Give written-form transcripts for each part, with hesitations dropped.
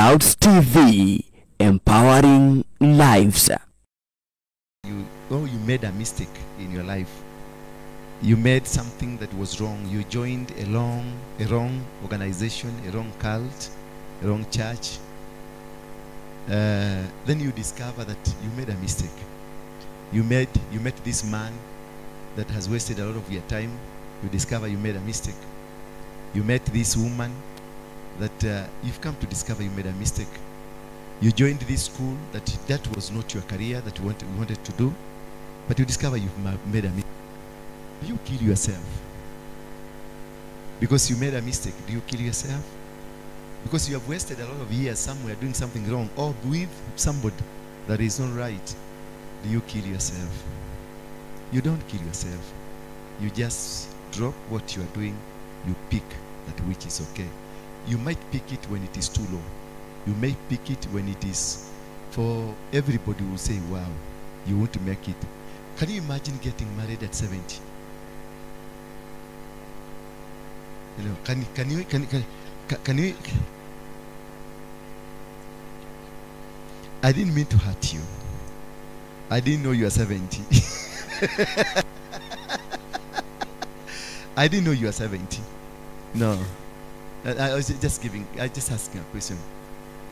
Clouds TV, empowering lives. You made a mistake in your life. You made something that was wrong. You joined a wrong organization, a wrong cult, a wrong church. Then you discover that you made a mistake. You met this man that has wasted a lot of your time. You discover you made a mistake. You met this woman that you've come to discover you made a mistake. You joined this school that was not your career that you wanted to do, but you discover you've made a mistake. Do you kill yourself? Because you made a mistake, do you kill yourself? Because you have wasted a lot of years somewhere doing something wrong or with somebody that is not right, do you kill yourself? You don't kill yourself. You just drop what you are doing, you pick that which is okay. You might pick it when it is too low. You may pick it when it is, for everybody will say, wow, you want to make it. Can you imagine getting married at 70? You know, can you? I didn't mean to hurt you. I didn't know you are 70. I didn't know you are 70. No. I was just asking a question.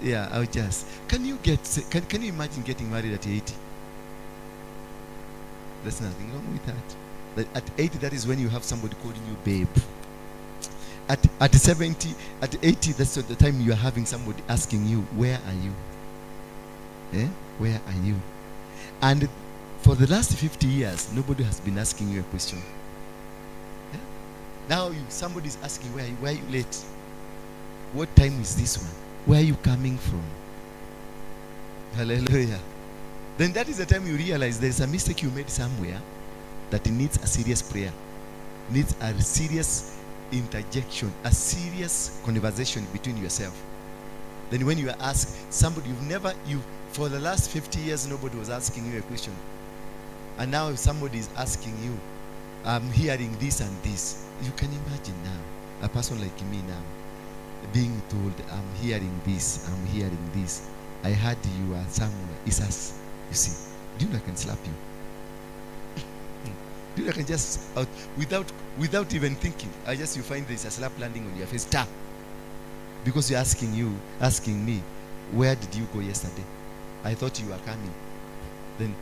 Yeah, I was just. Can you imagine getting married at 80? There's nothing wrong with that. At 80, that is when you have somebody calling you babe. At 70, at 80, that's the time you are having somebody asking you, where are you? Eh? Where are you? And for the last 50 years, nobody has been asking you a question. Eh? Now somebody is asking, where are you late? What time is this one? Where are you coming from? Hallelujah. Then that is the time you realize there's a mistake you made somewhere that needs a serious prayer, needs a serious interjection, a serious conversation between yourself. Then when you are asked, somebody for the last 50 years, nobody was asking you a question. And now if somebody is asking you, I'm hearing this and this. You can imagine now, a person like me now, being told, I'm hearing this, I'm hearing this. I heard you are somewhere. It's us. You see, do you know I can slap you? Do you know I can just, without even thinking, you find this a slap landing on your face. Tap. Because you're asking me, where did you go yesterday? I thought you were coming. Then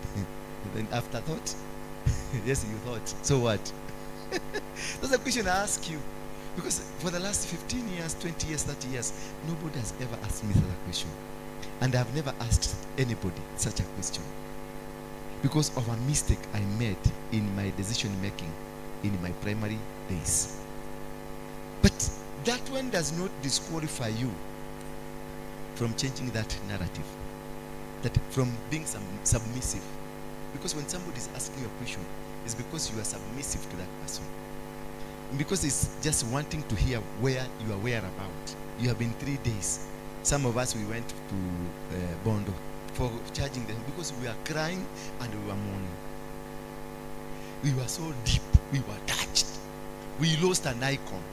after thought, yes, you thought. So what? That's a question I ask you. Because for the last 15 years, 20 years, 30 years, nobody has ever asked me that question. And I've never asked anybody such a question. Because of a mistake I made in my decision making in my primary days. But that one does not disqualify you from changing that narrative. That from being submissive. Because when somebody is asking you a question, it's because you are submissive to that person. Because it's just wanting to hear where you are whereabout. You have been 3 days. Some of us, we went to Bondo for charging them because we were crying and we were mourning. We were so deep. We were touched. We lost an icon.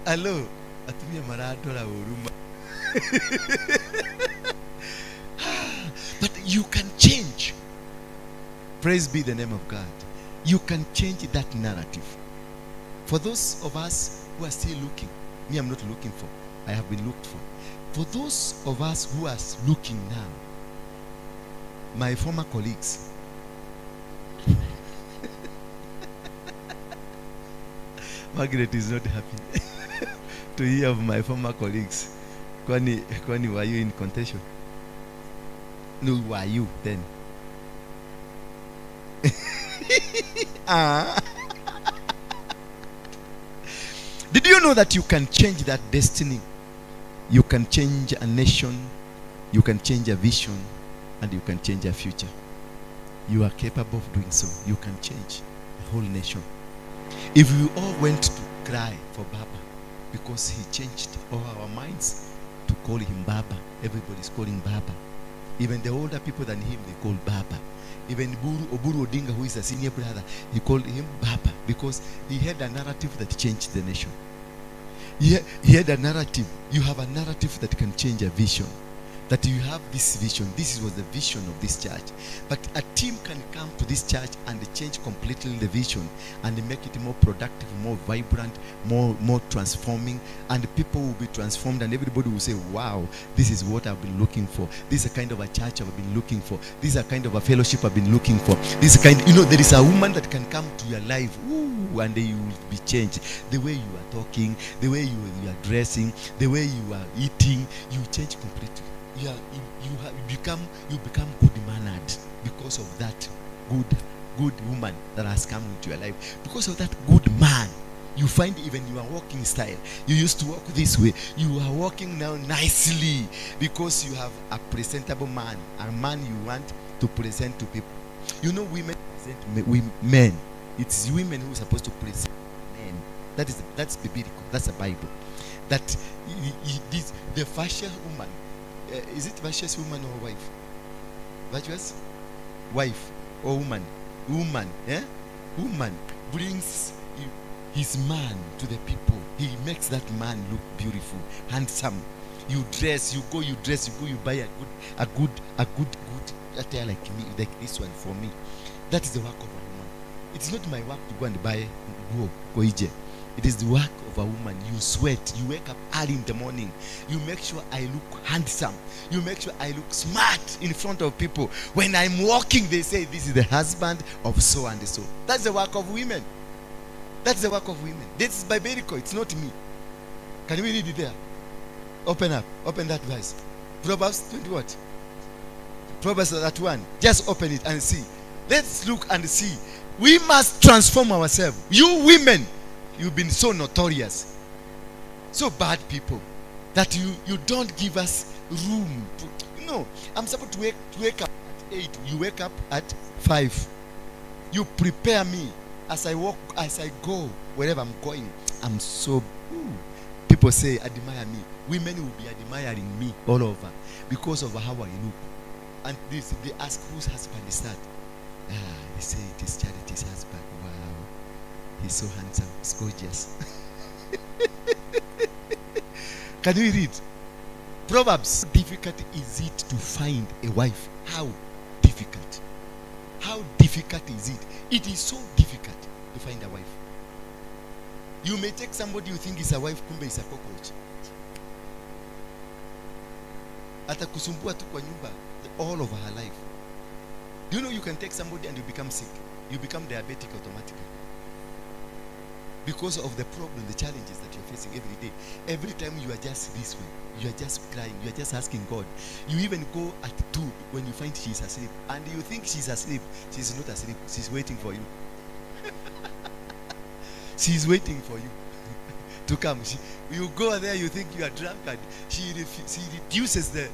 Hello. Atumia maradola uruma. But you can change. Praise be the name of God. You can change that narrative. For those of us who are still looking, me, I'm not looking for. I have been looked for. For those of us who are looking now, my former colleagues, Margaret is not happy to hear of my former colleagues. Kwani, were you in contention? No, were you then? Did you know that you can change that destiny? You can change a nation, you can change a vision, and you can change a future. You are capable of doing so. You can change a whole nation. If we all went to cry for Baba because he changed all our minds to call him Baba, everybody's calling Baba. Even the older people than him, they called Baba. Even Oburu Odinga, who is a senior brother, he called him Baba because he had a narrative that changed the nation. He had a narrative. You have a narrative that can change a vision. That you have this vision. This was the vision of this church. But a team can come to this church and change completely the vision and make it more productive, more vibrant, more transforming, and people will be transformed and everybody will say, wow, this is what I've been looking for. This is a kind of a church I've been looking for. This is a kind of a fellowship I've been looking for. This is a kind, there is a woman that can come to your life, and you will be changed. The way you are talking, the way you are dressing, the way you are eating, you change completely. You become good mannered because of that good woman that has come into your life. Because of that good man, you find even your walking style. You used to walk this way. You are walking now nicely because you have a presentable man, a man you want to present to people. Women present men. It's women who are supposed to present men. That's biblical. That's the Bible. That the virtuous woman. Is it virtuous woman or wife? Virtuous? Wife or woman? Woman. Woman brings his man to the people. He makes that man look beautiful, handsome. You dress, you go, you buy a good attire like me, like this one for me. That is the work of a woman. It's not my work to go and buy go. It is the work of a woman. You sweat. You wake up early in the morning. You make sure I look handsome. You make sure I look smart in front of people. When I'm walking, they say, this is the husband of so and so. That's the work of women. That's the work of women. This is biblical. It's not me. Can we read it there? Open up. Open that verse. Proverbs 20 what? Proverbs that one. Just open it and see. Let's look and see. We must transform ourselves. You women, you've been so notorious, so bad people, that you don't give us room to, I'm supposed to wake up at 8. You wake up at 5. You prepare me as I walk, as I go wherever I'm going. I'm so people say admire me. Women will be admiring me all over because of how I look. And they ask, whose husband is that? They say it is Charity's husband. Wow, he's so handsome, he's gorgeous. Can we read Proverbs? How difficult is it to find a wife? How difficult? How difficult is it? It is so difficult to find a wife. You may take somebody you think is a wife, kumbe is a cockroach. Atakusumbua tu kwa nyumba all over her life. Do you know you can take somebody and you become sick? You become diabetic automatically. Because of the problem, the challenges that you're facing every day. Every time you are just this way, you are just crying, you are just asking God. You even go at 2 when you find she's asleep. And you think she's asleep. She's not asleep. She's waiting for you. She's waiting for you to come. You go there, you think you are drunk, and she reduces the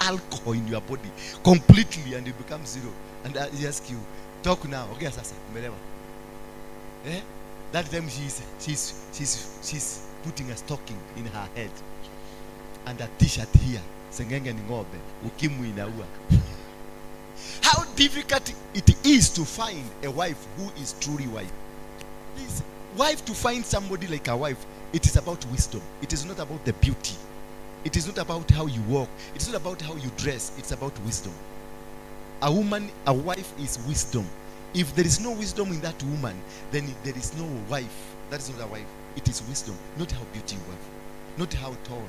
alcohol in your body completely, and you become zero. And I ask you, talk now. Okay, sasa, umeelewa? That time she's putting a stocking in her head and a t-shirt here. Sengenge ni ng'ombe, ukimwi inaua. How difficult it is to find a wife who is truly wife. This wife, to find somebody like a wife, it is about wisdom. It is not about the beauty. It is not about how you walk. It is not about how you dress. It's about wisdom. A woman, a wife is wisdom. If there is no wisdom in that woman, then there is no wife. That is not a wife. It is wisdom. Not how beauty you have. Not how tall.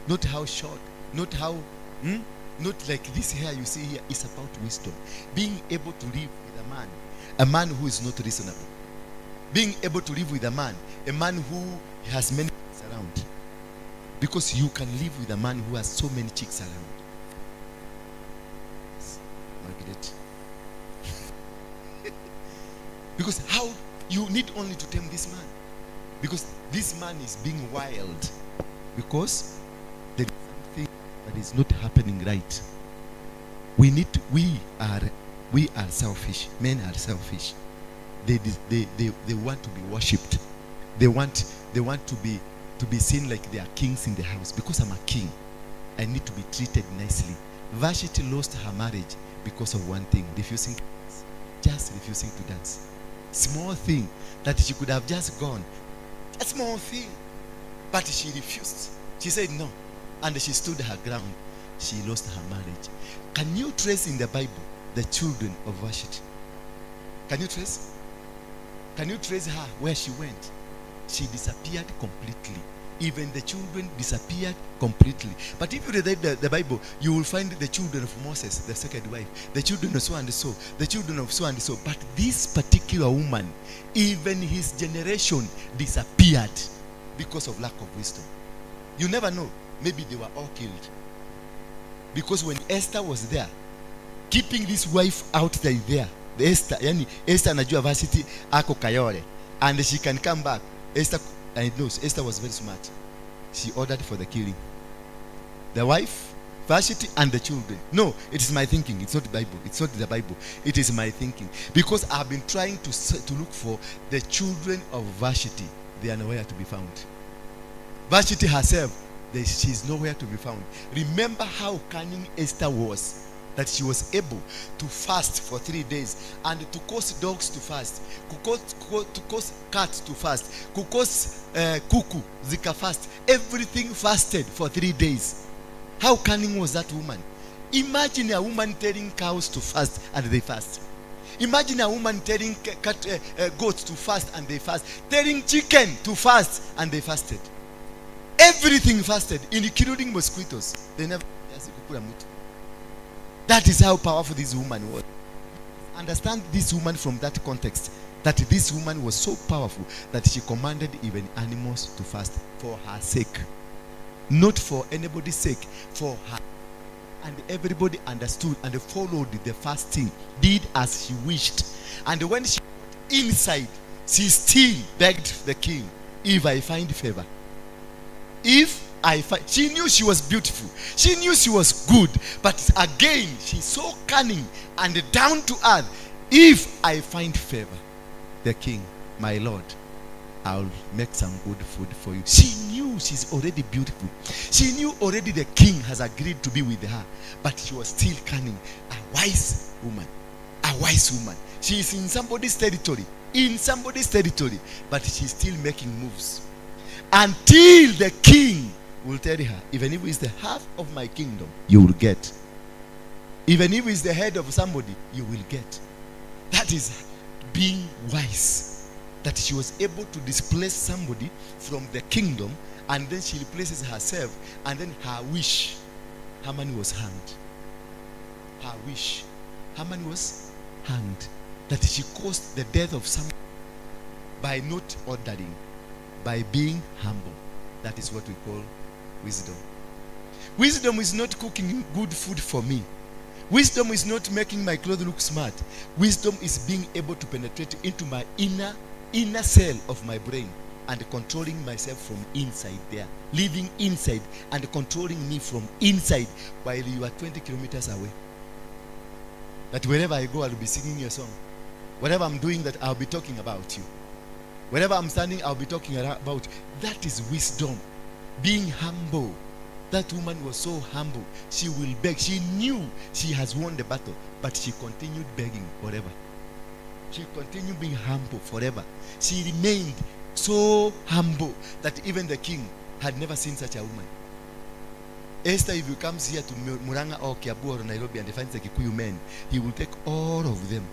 Not how short. Not how, not like this hair you see here. It's about wisdom. Being able to live with a man who is not reasonable. Being able to live with a man who has many chicks around. Because you can live with a man who has so many chicks around. Margaret. Because how you need only to tame this man. Because this man is being wild. Because there is something that is not happening right. We are selfish. Men are selfish. They want to be worshipped. They want to be seen like they are kings in the house. Because I'm a king, I need to be treated nicely. Vashti lost her marriage because of one thing, refusing to dance. Just refusing to dance. Small thing that she could have just gone. A small thing. But she refused. She said no. And she stood her ground. She lost her marriage. Can you trace in the Bible the children of Vashti? Can you trace? Can you trace her where she went? She disappeared completely. Even the children disappeared completely. But if you read the Bible, you will find the children of Moses, the second wife, the children of so and so, the children of so and so. But this particular woman, even his generation disappeared because of lack of wisdom. You never know. Maybe they were all killed. Because when Esther was there, keeping this wife out there, the Esther najua Vashti ako Kayole, and she can come back. Esther, and it knows Esther was very smart. She ordered for the killing. The wife, Vashti, and the children. No, it is my thinking. It's not the Bible. It's not the Bible. It is my thinking. Because I've been trying to look for the children of Vashti. They are nowhere to be found. Vashti herself, she is nowhere to be found. Remember how cunning Esther was. That she was able to fast for 3 days and to cause dogs to fast, to cause cats to fast, to cause kuku, zika fast. Everything fasted for 3 days. How cunning was that woman? Imagine a woman telling cows to fast and they fast. Imagine a woman telling goats to fast and they fast. Telling chicken to fast and they fasted. Everything fasted, including mosquitoes. They never. That is how powerful this woman was. Understand this woman from that context. That this woman was so powerful that she commanded even animals to fast for her sake. Not for anybody's sake, for her. And everybody understood and followed the fasting, did as she wished. And when she got inside, she still begged the king, if I find favor. She knew she was beautiful. She knew she was good. But again, she's so cunning and down to earth. If I find favor, the king, my lord, I'll make some good food for you. She knew she's already beautiful. She knew already the king has agreed to be with her. But she was still cunning. A wise woman. A wise woman. She is in somebody's territory. In somebody's territory. But she's still making moves. Until the king will tell her, even if it's the half of my kingdom, you will get. Even if it's the head of somebody, you will get. That is being wise. That she was able to displace somebody from the kingdom, and then she replaces herself, and then her wish. Haman was hanged. Her wish. Haman was hanged. That she caused the death of someone by not ordering, by being humble. That is what we call wisdom. Wisdom is not cooking good food for me. Wisdom is not making my clothes look smart. Wisdom is being able to penetrate into my inner cell of my brain and controlling myself from inside there. Living inside and controlling me from inside while you are 20 kilometers away. That wherever I go, I'll be singing your song. Whatever I'm doing, that I'll be talking about you. Wherever I'm standing, I'll be talking about. That is wisdom. Being humble. That woman was so humble. She will beg. She knew she has won the battle, but she continued begging forever. She continued being humble forever. She remained so humble that even the king had never seen such a woman. Esther, if he comes here to Muranga or Kiabu or Nairobi and finds the Kikuyu men, he will take all of them.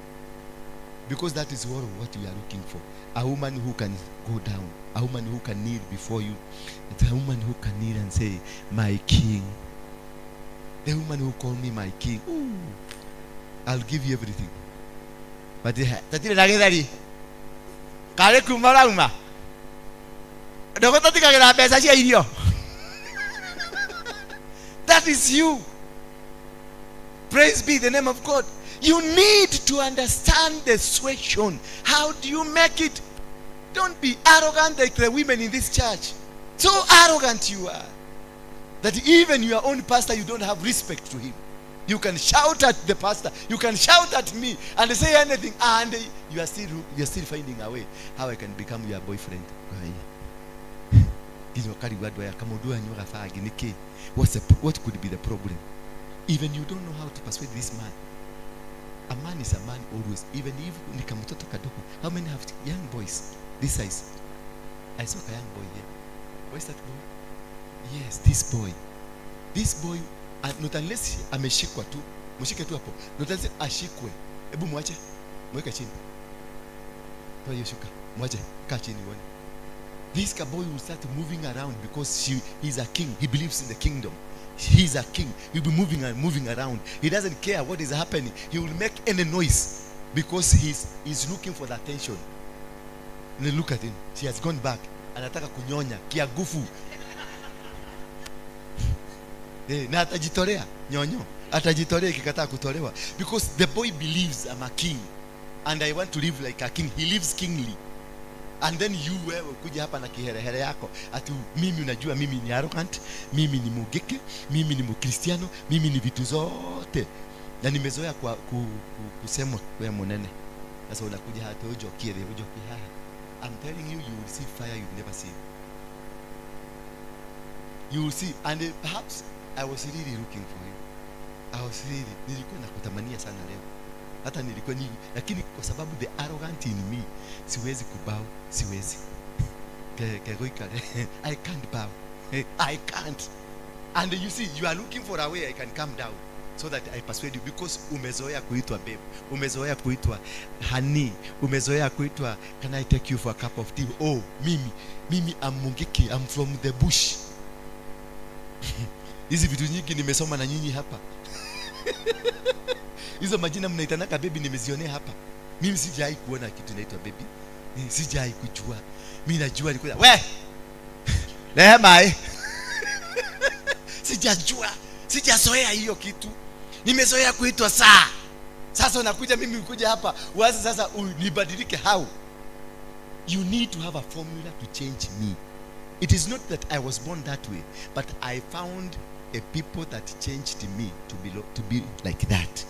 Because that is what we are looking for. A woman who can go down. A woman who can kneel before you. It's a woman who can kneel and say, my king. The woman who called me my king. Ooh, I'll give you everything. But that is you. Praise be the name of God. You need to understand the situation. How do you make it? Don't be arrogant like the women in this church. So arrogant you are that even your own pastor, you don't have respect to him. You can shout at the pastor, you can shout at me and say anything, and you are still finding a way how I can become your boyfriend. What could be the problem? Even you don't know how to persuade this man. A man is a man always. Even if nikamutoto kadogo. How many have young boys this size? I saw a young boy here. Where's that boy? Yes, this boy. This boy, not unless ameshikwa tu. Mshike tu hapo. Not unless ashikwe. Ebu mwache. Mweka chini. Toa hiyo shuka. Mwache. Kaa chini uone. This boy will start moving around because he's a king. He believes in the kingdom. He's a king. He'll be moving around. He doesn't care what is happening. He will make any noise because he's looking for the attention. And then look at him. She has gone back. Anataka kunyonya kiagufu. Na atajitolea nyonyo. Atajitolea ikikataa kutolewa because the boy believes I'm a king and I want to live like a king. He lives kingly. And then wewe kuja hapa na kiherehere yako ati mimi unajua mimi ni arrogant, mimi ni mugeke, mimi ni mkristiano, mimi ni vitu zote na nimezoea kusema kwa monene. Sasa unakuja hata ujokie hapa. I'm telling you, you will see fire you've never seen. You will see. And perhaps I was really looking for you. Nilikuwa nakutamania sana leo. Hata nilikuwa lakini kwa sababu the arrogant in me siwezi kubao, siwezi. I can't bow. I can't. And you see, you are looking for a way I can come down so that I persuade you because umezoea kuitwa babe, umezoea kuitwa honey, umezoea kuitwa can I take you for a cup of tea? Oh, mimi amungiki, I'm from the bush. Hizi vitu nyingi nimesoma na nyinyi hapa. Hizo majina mnaitanaka baby nimezionea hapa. Mimi sijai kuona kitu inaitwa baby. Sijai kujua. Mimi najua nilikuwa we. Lema. Sijajua. Sijazoea hiyo kitu. Nimezoea kuitwa saa. Sasa unakuja mimi ukuja hapa. Waza sasa unibadilike how? You need to have a formula to change me. It is not that I was born that way, but I found a people that changed me to be like that.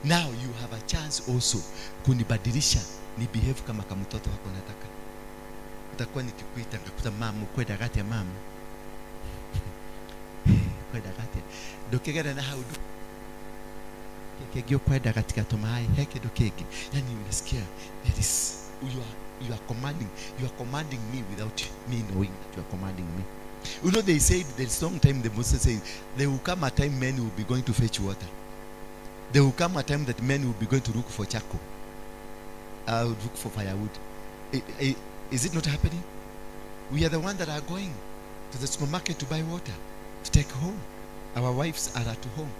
Now you have a chance also kunibadilisha ni behave kama mtoto wako nataka. Utakuwa nikikuita ngakuta mama kwenda kati ya mama. Kwenda kati. Dokegera na how do. Kekegyo kwenda katika tomai heke dokege. Yani unasikia there is you are commanding me without me knowing that you are commanding me. You know they said there's long time the Moses said there will come a time men will be going to fetch water. There will come a time that men will be going to look for charcoal. Look for firewood. Is it not happening? We are the ones that are going to the supermarket to buy water to take home. Our wives are at home.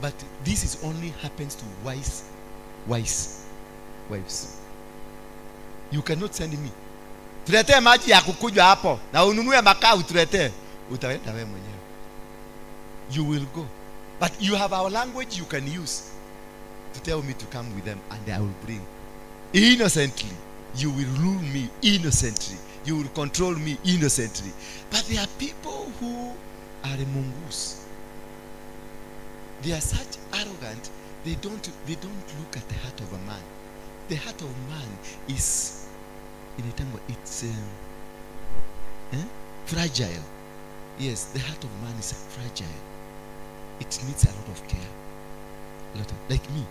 But this is only happens to wise wives. You cannot send me. Tuletee maji ya kukunywa hapo na ununue makaa utuletee. Utaenda wewe mwenyewe. You will go. But you have our language you can use to tell me to come with them and I will bring. Innocently. You will rule me innocently. You will control me innocently. But there are people who are mongoose. They are such arrogant, they don't look at the heart of a man. The heart of man is it's fragile. Yes, the heart of man is fragile. It needs a lot of care. Like me,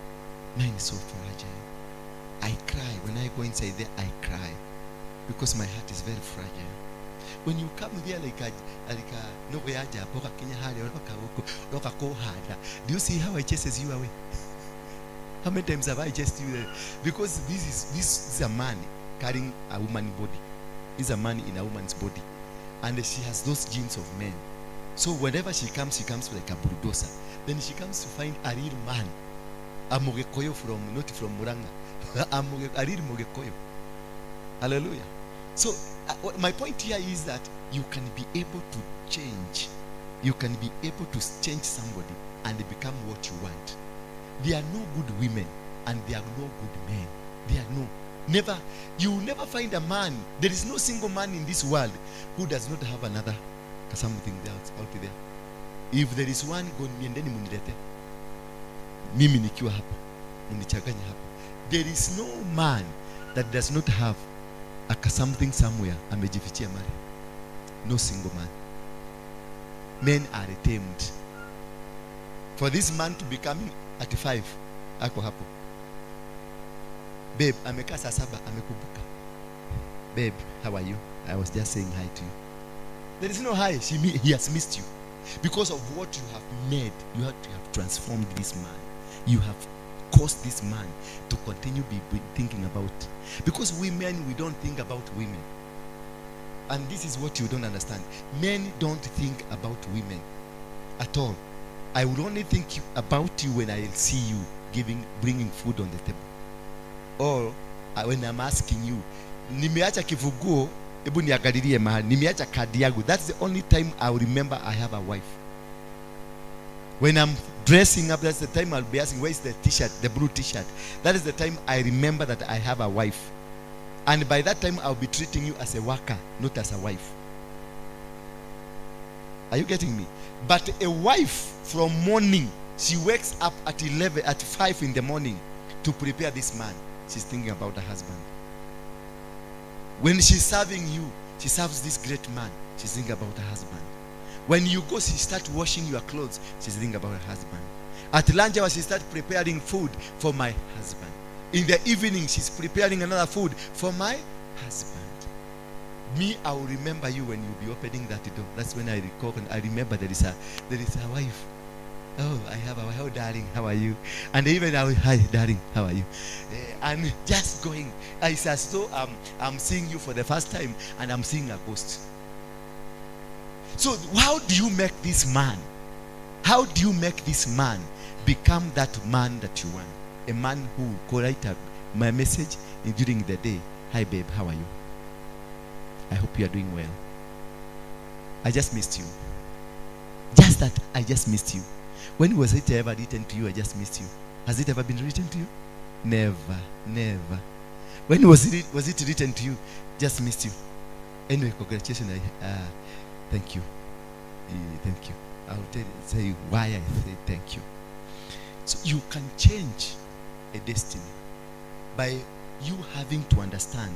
mine is so fragile. I cry when I go inside there. I cry because my heart is very fragile. When you come there like no voyager, do you see how I chases you away? How many times have I chased you there? Because this is a man carrying a woman's body. This is a man in a woman's body, and she has those genes of men. So whenever she comes like a bulldozer. Then she comes to find a real man, a Mogekoyo not from Muranga, a real Mogekoyo. Hallelujah. So my point here is that you can be able to change. You can be able to change somebody and become what you want. There are no good women and there are no good men. There are never. You will never find a man. There is no single man in this world who does not have another something out there. If there is one, go niendeni munilete. Mimi nikiwa hapa, munichanganye hapa. There is no man that does not have something somewhere amejifichia mali. No single man. Men are tamed. For this man to be coming at 5, ako hapo. Babe, amekaa saa 7, amekubuka. Babe, how are you? I was just saying hi to you. There is no hi. He has missed you. Because of what you have made, you have transformed this man. You have caused this man to continue be thinking about. Because we men, we don't think about women. And this is what you don't understand. Men don't think about women at all. I will only think about you when I see you bringing food on the table. Or when I'm asking you, nimeacha kifuguo, ebu niangalilie mahali, nimeacha kadi yangu. That's the only time I will remember I have a wife. When I'm dressing up, that's the time I'll be asking, where is the t-shirt, the blue t-shirt? That is the time I remember that I have a wife. And by that time, I'll be treating you as a worker, not as a wife. Are you getting me? But a wife from morning, she wakes up at 5 in the morning to prepare this man. She's thinking about her husband. When she's serving you, she serves this great man. She's thinking about her husband. When you go, she starts washing your clothes. She's thinking about her husband. At lunch hour, she starts preparing food for my husband. In the evening, she's preparing another food for my husband. Me, I will remember you when you'll be opening that door. That's when I recall and I remember there is a wife. Oh, I have a wife. Oh, darling, how are you? And even I will, hi, darling, how are you? And just going. It's as though I'm seeing you for the first time and I'm seeing a ghost. So how do you make this man? How do you make this man become that man that you want? A man who will write my message during the day. Hi, babe, how are you? I hope you are doing well. I just missed you. Just that, I just missed you. When was it ever written to you, I just missed you? Has it ever been written to you? Never, never. When was it written to you? Just missed you. Anyway, congratulations. Thank you. Thank you. I'll tell you why I say thank you. So you can change a destiny by you having to understand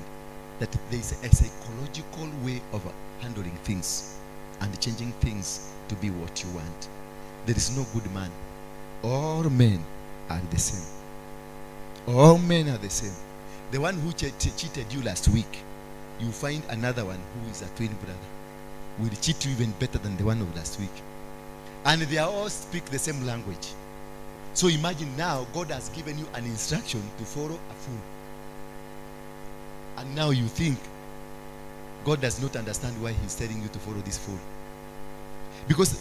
that there is a psychological way of handling things and changing things to be what you want. There is no good man. All men are the same. All men are the same. The one who cheated you last week, you find another one who is a twin brother, will cheat you even better than the one of last week. And they all speak the same language. So imagine now God has given you an instruction to follow a fool. And now you think God does not understand why he's telling you to follow this fool. Because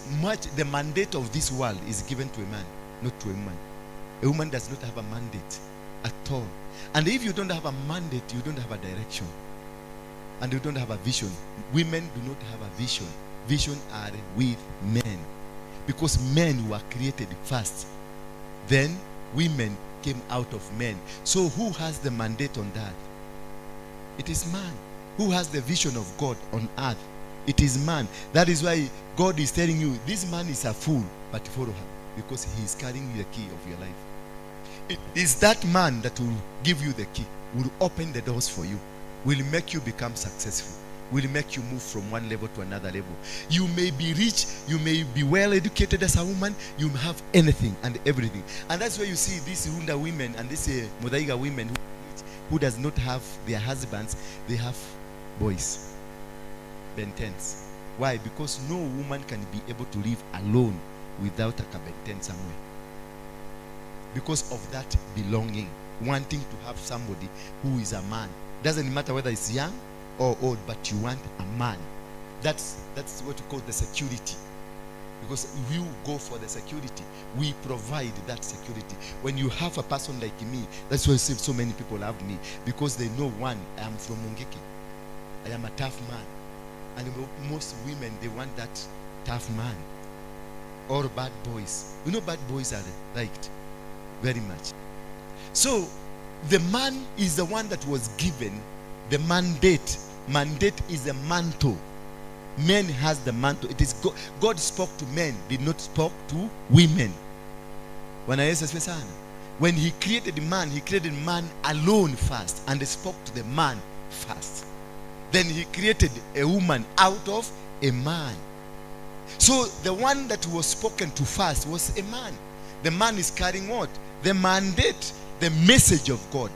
the mandate of this world is given to a man, not to a woman. A woman does not have a mandate at all. And if you don't have a mandate, you don't have a direction. And you don't have a vision. Women do not have a vision. Vision are with men. Because men were created first. Then women came out of men. So who has the mandate on that? It is man. Who has the vision of God on earth? It is man. That is why God is telling you, this man is a fool, but follow him, because he is carrying the key of your life. It is that man that will give you the key, will open the doors for you, will make you become successful, will make you move from one level to another level. You may be rich, you may be well educated as a woman, you may have anything and everything. And that's why you see these Runda women and these Modaiga women who does not have their husbands, they have boys. Bentens. Why? Because no woman can be able to live alone without a benten somewhere. Because of that belonging, wanting to have somebody who is a man. Doesn't matter whether it's young or old, but you want a man. That's what we call the security. Because you go for the security. We provide that security. When you have a person like me, that's why so many people love me. Because they know, one, I am from Mungiki. I am a tough man. And most women, they want that tough man. Or bad boys. You know, bad boys are liked very much. So the man is the one that was given the mandate. Mandate is a mantle. Men has the mantle. It is God spoke to men, did not spoke to women. When he created man, he created man alone first, and he spoke to the man first. Then he created a woman out of a man. So the one that was spoken to first was a man. The man is carrying what? The mandate, the message of God.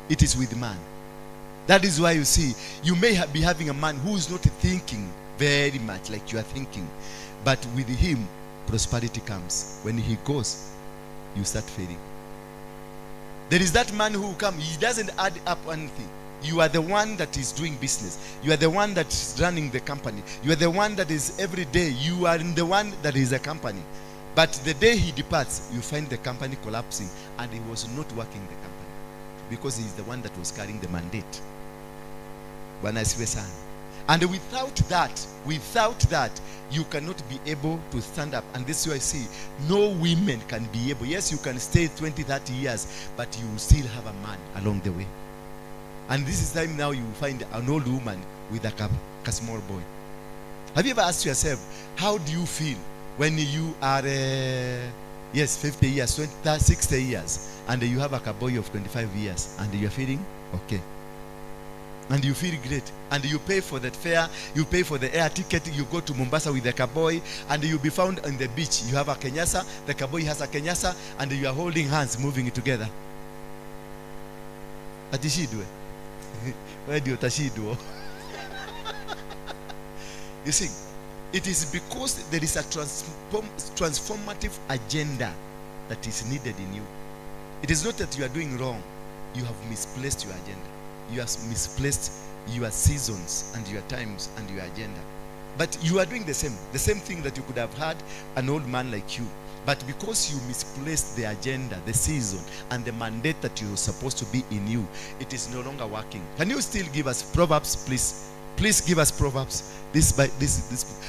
It is with man. That is why you see, you may be having a man who is not thinking very much like you are thinking. But with him, prosperity comes. When he goes, you start failing. There is that man who comes, he doesn't add up anything. You are the one that is doing business. You are the one that is running the company. You are the one that is every day. You are the one that is a company. But the day he departs, you find the company collapsing, and he was not working the company because he is the one that was carrying the mandate. And without that, you cannot be able to stand up. And this is why I see no women can be able. Yes, you can stay 20, 30 years, but you will still have a man along the way. And this is time now you will find an old woman with a small boy. Have you ever asked yourself, how do you feel when you are, 50 years, 20, 60 years, and you have a boy of 25 years, and you are feeling okay? And you feel great, and you pay for that fare, you pay for the air ticket, you go to Mombasa with the cowboy, and you'll be found on the beach. You have a kenyasa, the cowboy has a kenyasa, and you are holding hands, moving together. Atishidwe. Where do you tashidwo? You see, it is because there is a transformative agenda that is needed in you. It is not that you are doing wrong. You have misplaced your agenda. You have misplaced your seasons and your times and your agenda. But you are doing the same thing that you could have had an old man like you. But because you misplaced the agenda, the season, and the mandate that you were supposed to be in you, it is no longer working. Can you still give us Proverbs, please? Please give us Proverbs. This.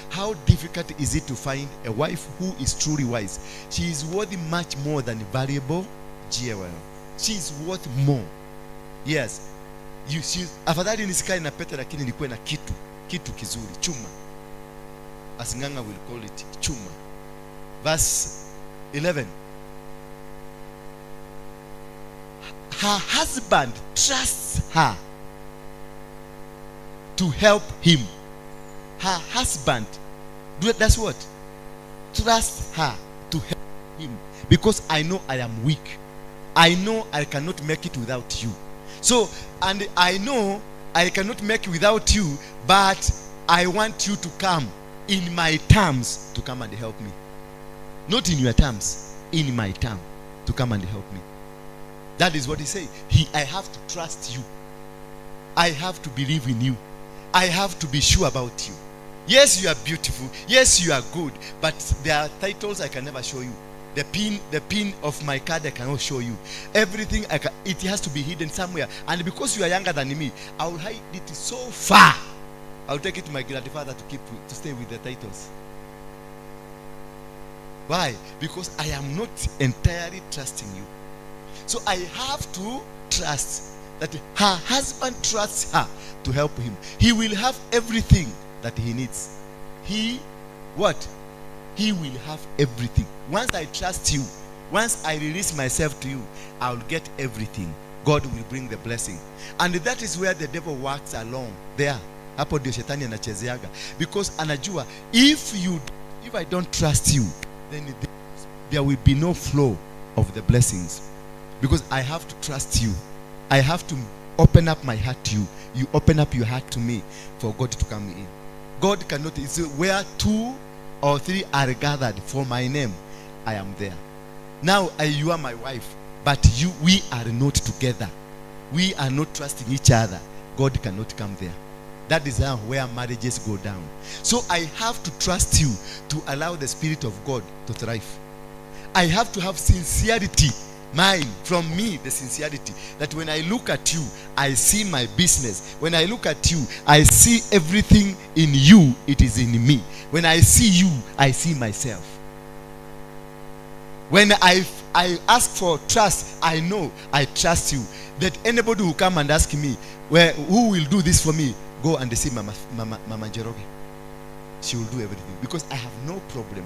How difficult is it to find a wife who is truly wise? She is worth much more than valuable jewel. She is worth more. Yes. Afadhali nisikae na pete lakini nikuwe na kitu kizuri, chuma. As Nganga will call it, chuma. Verse 11. Her husband trusts her to help him. Her husband, that's what? Trust her to help him. Because I know I am weak. I know I cannot make it without you. So, and I know I cannot make it without you, but I want you to come in my terms to come and help me. Not in your terms, in my term to come and help me. That is what he says. I have to trust you. I have to believe in you. I have to be sure about you. Yes, you are beautiful. Yes, you are good. But there are titles I can never show you. The pin of my card I cannot show you. Everything it has to be hidden somewhere. And because you are younger than me, I will hide it so far. I will take it to my grandfather to stay with the titles. Why? Because I am not entirely trusting you. So I have to trust that her husband trusts her to help him. He will have everything that he needs. He will have everything. Once I trust you, once I release myself to you, I will get everything. God will bring the blessing. And that is where the devil works along. There. Hapo ndio shetani anachezeaga. Because anajua, if I don't trust you, then there will be no flow of the blessings. Because I have to trust you. I have to open up my heart to you. You open up your heart to me for God to come in. God cannot, it's where 2 or 3 are gathered for my name, I am there. Now you are my wife, but we are not together. We are not trusting each other. God cannot come there. That is where marriages go down. So I have to trust you to allow the Spirit of God to thrive. I have to have sincerity. Mine, from me, the sincerity. That when I look at you, I see my business. When I look at you, I see everything in you. It is in me. When I see you, I see myself. When I ask for trust, I know I trust you. That anybody who come and ask me, who will do this for me? Go and see Mama Njoroge. She will do everything. Because I have no problem.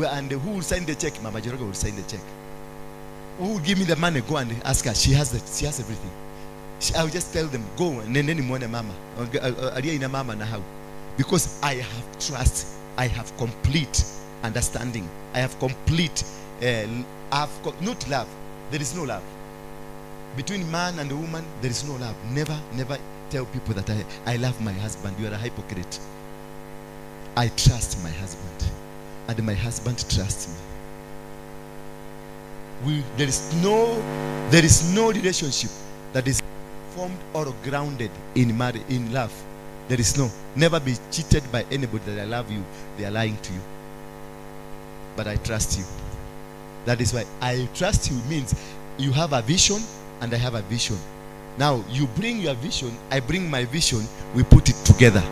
And who will sign the check? Mama Njoroge will sign the check. Who will give me the money? Go and ask her. She has everything. I will just tell them, go and then mwana mama. Mama na how. Because I have trust. I have complete understanding. I have complete not love. There is no love between man and woman. There is no love. Never tell people that I love my husband. You are a hypocrite. I trust my husband, and my husband trusts me. There is no relationship that is formed or grounded in marriage, in love. There is no. Never be cheated by anybody that I love you. They are lying to you. But I trust you. That is why I trust you means you have a vision and I have a vision. Now you bring your vision, I bring my vision, we put it together.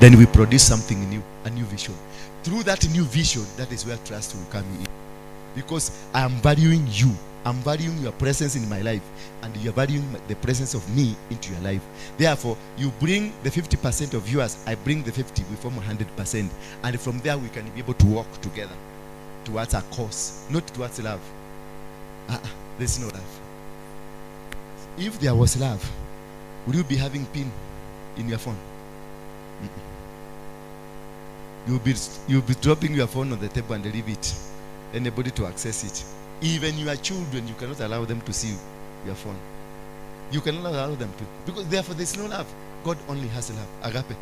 Then we produce something new, a new vision. Through that new vision, that is where trust will come in. Because I am valuing you. I'm valuing your presence in my life, and you're valuing the presence of me into your life. Therefore, you bring the 50% of yours, I bring the 50, we form 100%. And from there, we can be able to walk together towards a cause, not towards love. There's no love. If there was love, would you be having pin in your phone? You'll be dropping your phone on the table and leave it. Anybody to access it. Even your children, you cannot allow them to see your phone. You cannot allow them to. Because therefore there's no love. God only has love. Agape.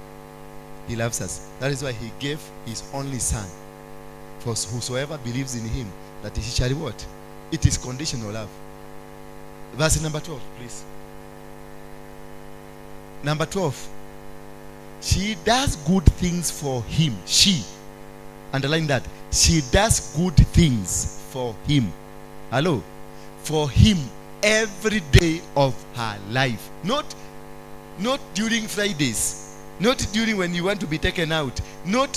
He loves us. That is why he gave his only son. For whosoever believes in him, that he shall what? It is conditional love. Verse number 12, please. Number 12. She does good things for him. She. Underline that. She does good things for him. Hello? For him every day of her life. Not during Fridays. Not during when you want to be taken out. Not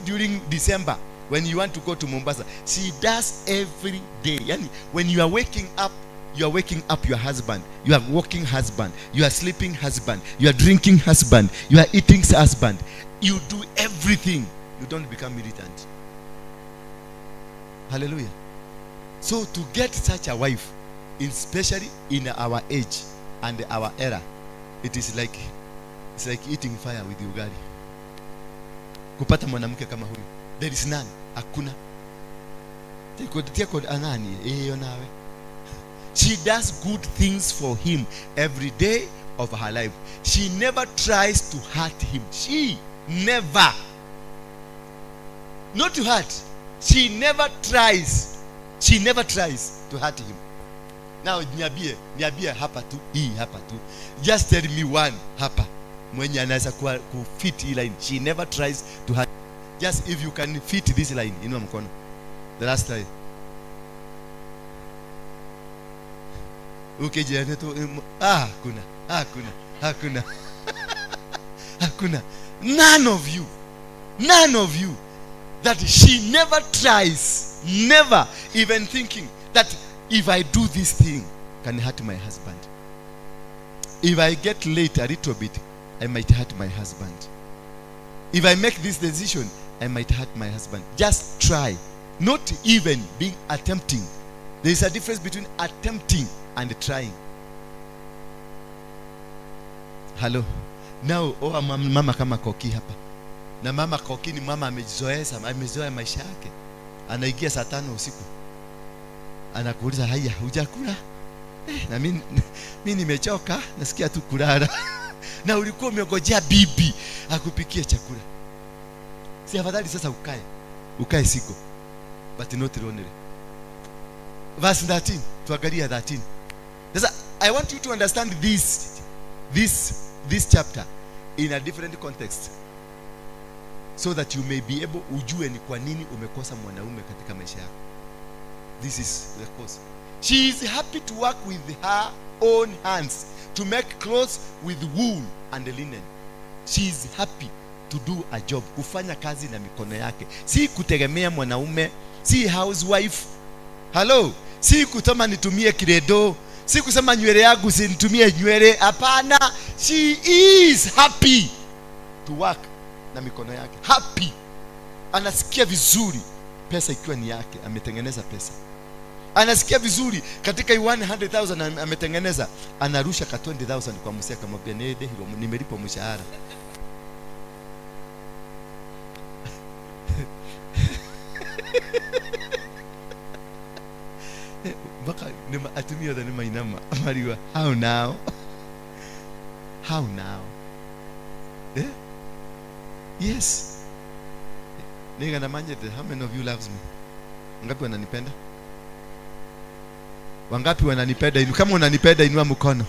during December when you want to go to Mombasa. She does every day. Yani, when you are waking up your husband. You are walking husband. You are sleeping husband. You are drinking husband. You are eating husband. You do everything. You don't become militant. Hallelujah. So to get such a wife, especially in our age and our era, it's like eating fire with ugali. Kupata mwanamke kama huyu, there is none. Hakuna. She does good things for him every day of her life. She never tries to hurt him. She never. Not to hurt. She never tries. She never tries to hurt him. Now, niambie hapa tu, hii hapa tu. Just tell me one hapa. Mwenye anaweza kufit hii line. She never tries to hurt. Just if you can fit this line, inua mkono. The last time. Okay, hakuna. None of you that she never tries, never even thinking that if I do this thing can hurt my husband. If I get late a little bit, I might hurt my husband. If I make this decision, I might hurt my husband. Just try. Not even being attempting. There is a difference between attempting and trying. Hello. Now, mama kama Koki hapa. Na mama Koki ni mama amezoea maisha yake. Anaingia saa 5 usiku. Anakuuliza, "Haya, hujakula?" Na mimi nimechoka, nasikia tu kulala. Na ulikuwa umegojea bibi akupikie chakula. Si afadhali sasa ukae siku. But not lonely. Verse 13, tuangalia 13. Sasa I want you to understand this chapter in a different context, so that you may be able ujue ni kwa nini umekosa mwanaume katika maisha yako. This is the cause. She is happy to work with her own hands to make clothes with wool and linen. She is happy to do a job, kufanya kazi na mikono yake, si kutegemea mwanaume, si housewife. Hello, si kutoma nitumie kiredo, si kusema nywele yangu si nitumie nywele. Hapana, she is happy to work na mikono yake. Happy. Anasikia vizuri pesa ikiwa ni yake, ametengeneza pesa. Anasikia vizuri katika 100,000 ametengeneza, anarusha ka 20,000 kwa msee kama Benede hilo nimelipa mshahara. Baka atumia the name inama mariwa. How now? How now? Eh? Yes. Nega na manje, how many of you loves me? Wangapi wananipenda? Wangapi wananipenda? Kama unanipenda inua mkono.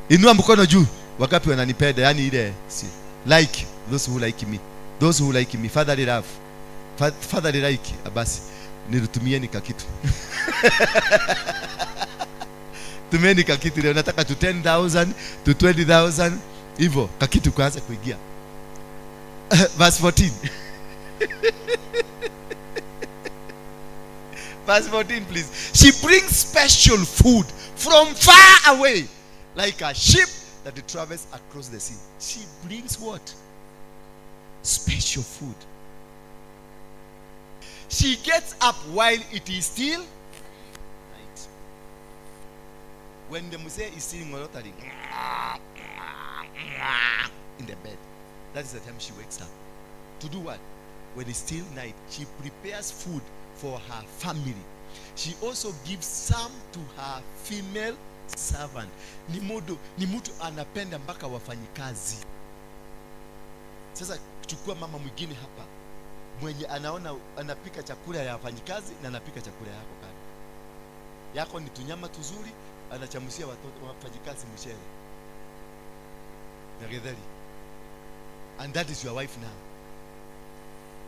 Inua mkono juu. Wangapi wananipenda? Yani ile si like those who like me. Those who like me, fatherly love. Fatherly like basi nitumieni kakitu. Tumieni kakitu leo, nataka to 10,000 to 20,000 hivyo kakitu kwanza kuingia. Verse 14. Verse 14 please. She brings special food from far away, like a ship that travels across the sea. She brings what? Special food. She gets up while it is still night. When the Muse is sitting monotony in the bed, that is the time she wakes up. To do what? When it's still night, she prepares food for her family. She also gives some to her female servant. Ni mtu anapenda mpaka wafanyikazi. Sasa chukua mama mwingine hapa mwenye anaona anapika chakula ya wafanyikazi na anapika chakula yako kando. Yako ni tunyama tuzuri, anachamusia watoto wafanyikazi mchele na getheri. And that is your wife now.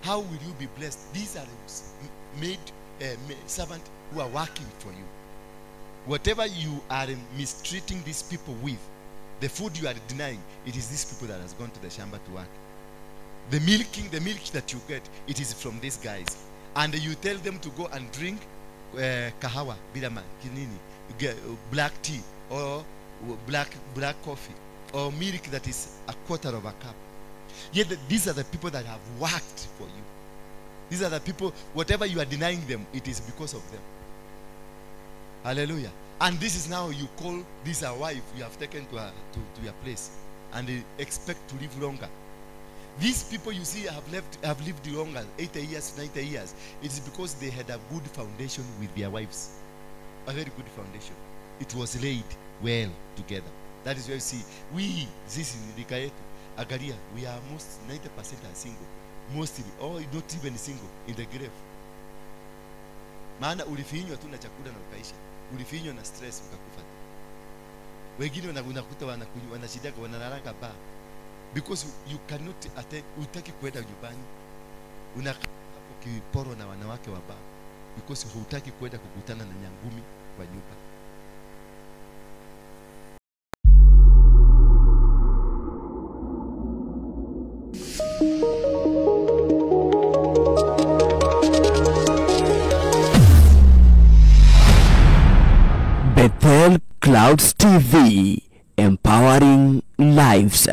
How will you be blessed? These are maid servant who are working for you. Whatever you are mistreating these people with, the food you are denying, it is these people that has gone to the shamba to work. The milk that you get, it is from these guys. And you tell them to go and drink kahawa, bilama, kinini, black tea, or black coffee, or milk that is a quarter of a cup. Yet these are the people that have worked for you. These are the people, whatever you are denying them, it is because of them. Hallelujah. And this is now you call this a wife you have taken to your place, and they expect to live longer. These people you see have lived longer, 80 years, 90 years. It is because they had a good foundation with their wives. A very good foundation. It was laid well together. That is why you see, this is Rikayetu, Agaria, we are most 90% are single. Mostly, or not even single in the grave. Maana ulifinywa tu na chakula na ukaisha. Ulifinywa na stress ukakufa. Wengine unakuta wanashidaka wanalala ba. Because you cannot attend, utaki kwenda nyumbani. Unakaa hapo kiporo na wanawake wa ba. Because hutaki kwenda kukutana na nyangumi kwa nyumba. Bethel Clouds TV, empowering lives.